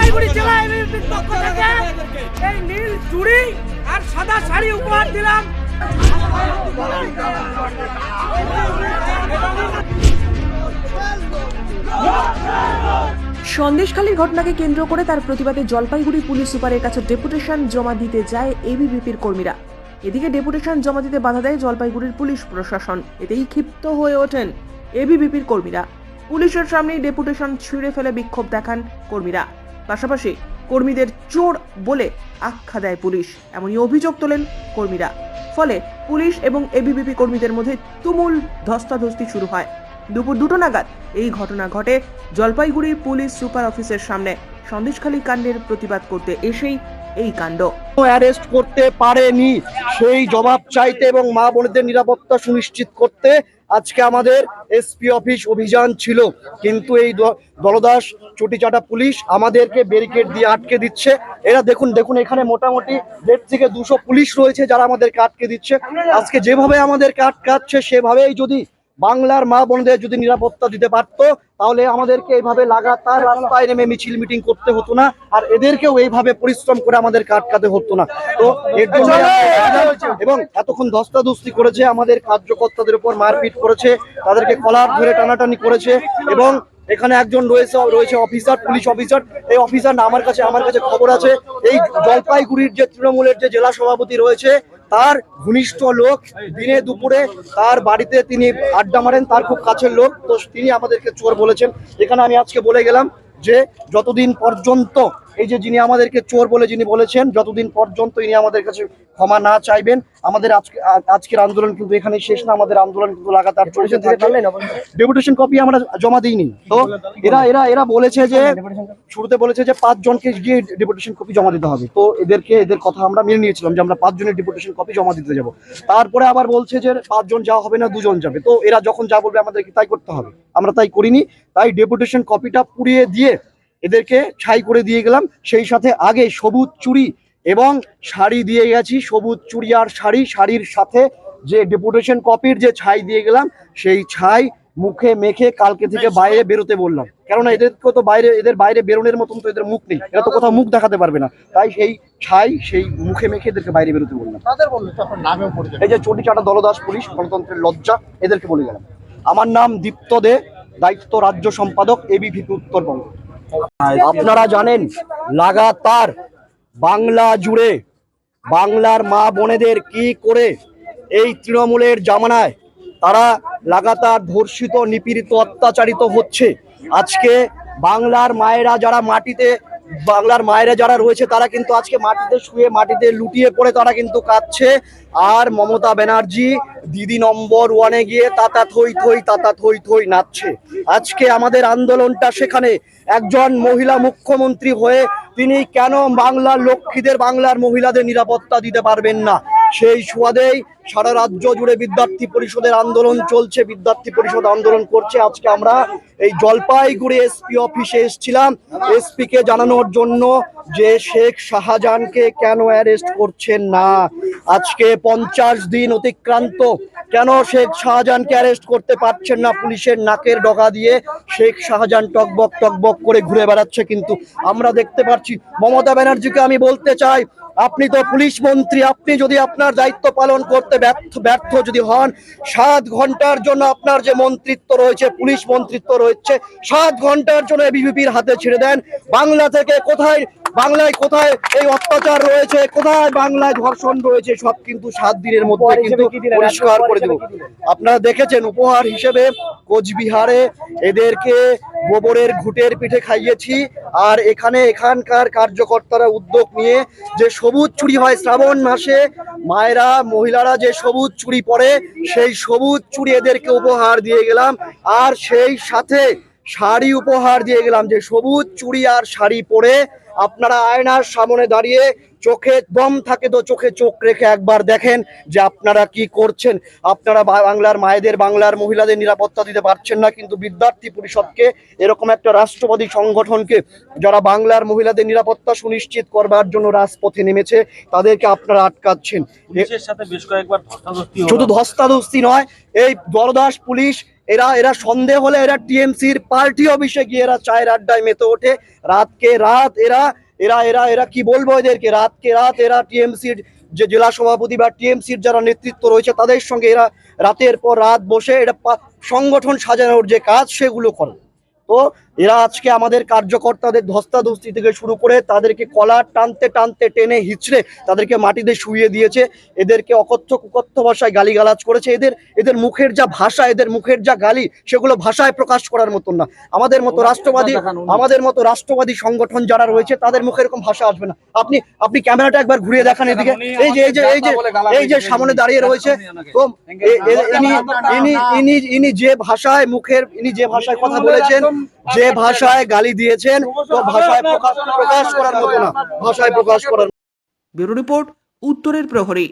জলপাইগুড়ি জেলা এবিভিপির পক্ষ থেকে এই নীল চুড়ি আর সাদা শাড়ি উপহার দিলাম। সন্দেশখালীর ঘটনাকে কেন্দ্র করে তার প্রতিবাদে জলপাইগুড়ি পুলিশ সুপারের কাছে ডেপুটেশন জমা দিতে যায় এবিভিপির কর্মীরা। এদিকে ডেপুটেশন জমা দিতে বাধা দেয় জলপাইগুড়ির পুলিশ প্রশাসন। এতেই ক্ষিপ্ত হয়ে ওঠেন এবিভিপির কর্মীরা। পুলিশের সামনেই ডেপুটেশন ছুঁড়ে ফেলে বিক্ষোভ দেখান কর্মীরা। পাশাপাশি কর্মীদের চোর বলে আখ্যা দেয় পুলিশ, এমনই অভিযোগ তোলেন কর্মীরা। ফলে পুলিশ এবং এবিভিপি কর্মীদের মধ্যে তুমুল ধস্তাধস্তি শুরু হয়। দুপুর 2টা নাগাদ এই ঘটনা ঘটে জলপাইগুড়ি পুলিশ সুপার অফিসের সামনে। সন্দেশখালী কাণ্ডের প্রতিবাদ করতে এসেই এই কাণ্ড। অ্যারেস্ট করতে পারেনি সেই জবাব চাইতে এবং মা বোনদের নিরাপত্তা সুনিশ্চিত করতে আজকে আমাদের এসপি অফিস অভিযান ছিল। কিন্তু এই দলদাস চটিচাটা পুলিশ আমাদেরকে ব্যারিকেড দিয়ে আটকে দিচ্ছে। এরা দেখুন এখানে মোটামুটি 150 থেকে 200 পুলিশ রয়েছে যারা আমাদেরকে আটকে দিচ্ছে। আজকে যেভাবে আমাদেরকে আটকাচ্ছে সেভাবেই যদি বাংলার মা বোনদের যদি নিরাপত্তা দিতে পারতো তাহলে আমাদেরকে এইভাবে লাগাতার রাস্তায় নেমে মিছিল মিটিং করতে হতো না, আর এদেরকেও এইভাবে পরিশ্রম করে আমাদেরকে আটকাতে হতো না। তো এর জন্য এবং এতক্ষণ ধস্তাধস্তি করেছে, আমাদের কার্যকর্তাদের উপর মারপিট করেছে, তাদেরকে কলার ধরে টানাটানি করেছে। এবং এখানে একজন রয়েছে অফিসার, পুলিশ অফিসার। এই অফিসার না, আমার কাছে খবর আছে এই জলপাইগুড়ির যে তৃণমূলের যে জেলা সভাপতি রয়েছে তার ঘনিষ্ঠ লোক দিনে দুপুরে তার বাড়িতে তিনি আড্ডা মারেন, তার খুব কাছের লোক। তো তিনি আমাদেরকে চোর বলেছেন। এখানে আমি আজকে বলে গেলাম যে যতদিন পর্যন্ত এই যে যিনি আমাদেরকে চোর বলে যিনি বলেছেন, যতদিন পর্যন্ত ইনি আমাদের কাছে ক্ষমা না চাইবেন, আমাদের আজকের আন্দোলন কিন্তু এখানে শেষ না। আমাদের আন্দোলন কিন্তু লাগাতার চলছে। ডেপুটেশন কপি আমরা জমা দিইনি। তো এরা বলেছে যে শুরুতে বলেছে যে 5 জনকে গিয়ে ডেপুটেশন কপি জমা দিতে হবে। তো এদের কথা আমরা মেনে নিয়েছিলাম যে আমরা 5 জনের ডেপুটেশন কপি জমা দিতে যাব। তারপরে আবার বলছে যে 5 জন যাওয়া হবে না, 2 জন যাবে। তো এরা যখন যা বলবে আমাদেরকে তাই করতে হবে। আমরা তাই করিনি। তাই ডেপুটেশন কপিটা পুড়িয়ে দিয়ে এদেরকে ছাই করে দিয়ে গেলাম। সেই সাথে আগে সবুজ চুড়ি এবং শাড়ি দিয়ে গেছি। সবুজ চুড়ি আর শাড়ির সাথে যে ডেপুটেশন কপির যে ছাই দিয়ে গেলাম, সেই ছাই মুখে মেখে কালকে থেকে বাইরে বেরোতে বললাম। কেননা এদেরকে তো এদের বাইরে বেরোনোর মতন তো এদের মুখ নেই, এরা তো কোথাও মুখ দেখাতে পারবে না। তাই সেই ছাই সেই মুখে মেখে এদেরকে বাইরে বেরোতে বললাম। এই যে চটিচাটা দলদাস পুলিশ, গণতন্ত্রের লজ্জা, এদেরকে বলে গেলাম। আমার নাম দীপ্ত দে, দায়িত্ব রাজ্য সম্পাদক এবিভিপি উত্তরবঙ্গ। আপনারা জানেন লাগাতার বাংলা জুড়ে বাংলার মা বোনেদের কি করে এই তৃণমূলের জামানায় তারা লাগাতার ধর্ষিত, নিপীড়িত, অত্যাচারিত হচ্ছে। আজকে বাংলার মায়েরা যারা রয়েছে তারা কিন্তু আজকে মাটিতে শুয়ে, মাটিতে লুটিয়ে পড়ে তারা কিন্তু কাঁদছে। আর মমতা ব্যানার্জি দিদি নম্বর 1-এ গিয়ে তাতা থই থই নাচছে। আজকে আমাদের আন্দোলনটা সেখানে। একজন মহিলা মুখ্যমন্ত্রী হয়ে তিনি কেন বাংলার লক্ষ্মীদের, বাংলার মহিলাদের নিরাপত্তা দিতে পারবেন না? সেই সুবাদেই সারা রাজ্য জুড়ে বিদ্যার্থী পরিষদের আন্দোলন চলছে, বিদ্যার্থী পরিষদ আন্দোলন করছে। আজকে আমরা এই জলপাইগুড়ি এসপি অফিসে এসেছিলাম এসপি কে জানানোর জন্য যে শেখ শাহজাহানকে কেন অ্যারেস্ট করছেন না। আজকে 50 দিন অতিক্রান্ত, কেন শেখ শাহজাহানকে অ্যারেস্ট করতে পারছেন না? পুলিশের নাকের ডগা দিয়ে শেখ শাহজাহান টকবক করে ঘুরে বেড়াচ্ছে। কিন্তু আমরা দেখতে পাচ্ছি। মমতা ব্যানার্জিকে আমি বলতে চাই, আপনি তো পুলিশ মন্ত্রী, আপনি যদি আপনার দায়িত্ব পালন করতে ব্যর্থ যদি হন, 7 ঘন্টার জন্য আপনার যে মন্ত্রিত্ব রয়েছে, পুলিশ মন্ত্রিত্ব রয়েছে, 7 ঘন্টার জন্য এবিভিপির হাতে ছেড়ে দেন। বাংলা থেকে বাংলায় কোথায় এই অত্যাচার রয়েছে, কোথায় বাংলায় ধর্ষণ রয়েছে, সব কিন্তু 7 দিনের মধ্যে কিন্তু পরিষ্কার করে দেব। আপনারা দেখেছেন উপহার হিসেবে কোচবিহারে এদেরকে গোবরের ঘুটের পিঠে খাইয়েছি। আর এখানকার কার্যকর্তারা উদ্যোগ নিয়ে যে সবুজ চুড়ি হয় শ্রাবণ মাসে, মায়েরা মহিলারা যে সবুজ চুড়ি পরে, সেই সবুজ চুড়ি এদেরকে উপহার দিয়ে গেলাম। আর সেই সাথে শাড়ি উপহার দিয়ে গেলাম। যে সবুজ চুড়ি আর শাড়ি পরে আপনারা আয়নার সামনে দাঁড়িয়ে চোখে দম থাকে তো চোখে চোখ রেখে একবার দেখেন যে আপনারা কি করছেন। আপনারা বাংলার মায়েদের, বাংলার মহিলাদের নিরাপত্তা দিতে পারছেন না, কিন্তু বিদ্যার্থী পরিষদকে, এরকম একটা রাষ্ট্রবাদী সংগঠনকে যারা বাংলার মহিলাদের নিরাপত্তা সুনিশ্চিত করবার জন্য রাজপথে নেমেছে, তাদেরকে আপনারা আটকাচ্ছেন। পুলিশের সাথে বেশ কয়েকবার শুধু ধস্তাধস্তি নয়, এই দলদাস পুলিশ এরা এরা সন্দেহ হলে এরা টিএমসির পার্টি অফিসে গিয়ে এরা চায়ের আড্ডায় মেতে ওঠে। রাতকে রাত এরা এরা এরা এরা কি বলবো এদেরকে, রাতকে রাত এরা টিএমসির যে জেলা সভাপতি বা টিএমসির যারা নেতৃত্ব রয়েছে তাদের সঙ্গে এরা রাতের পর রাত বসে এটা সংগঠন সাজানোর যে কাজ সেগুলো করে। তো এরা আজকে আমাদের কার্যকর্তাদের ধস্তাধস্তি থেকে শুরু করে তাদেরকে কলার টানতে টানতে টেনে হিচড়ে তাদেরকে মাটিতে শুইয়ে দিয়েছে। এদেরকে অকথ্য কুকথ্য ভাষায় গালিগালাজ করেছে। এদের মুখের যা ভাষা, এদের মুখের যা গালি, সেগুলো ভাষায় প্রকাশ করার মতন না। আমাদের মতো রাষ্ট্রবাদী সংগঠন যারা রয়েছে তাদের মুখে এরকম ভাষা আসবে না। আপনি ক্যামেরাটা একবার ঘুরিয়ে দেখান এদিকে। এই যে সামনে দাঁড়িয়ে রয়েছে, তো ইনি যে ভাষায় কথা বলেছেন, যে ভাষায় গালি দিয়েছেন, তো ভাষায় প্রকাশ করার মতো না, ভাষায় প্রকাশ করার। ব্যুরো রিপোর্ট, উত্তরের প্রহরী।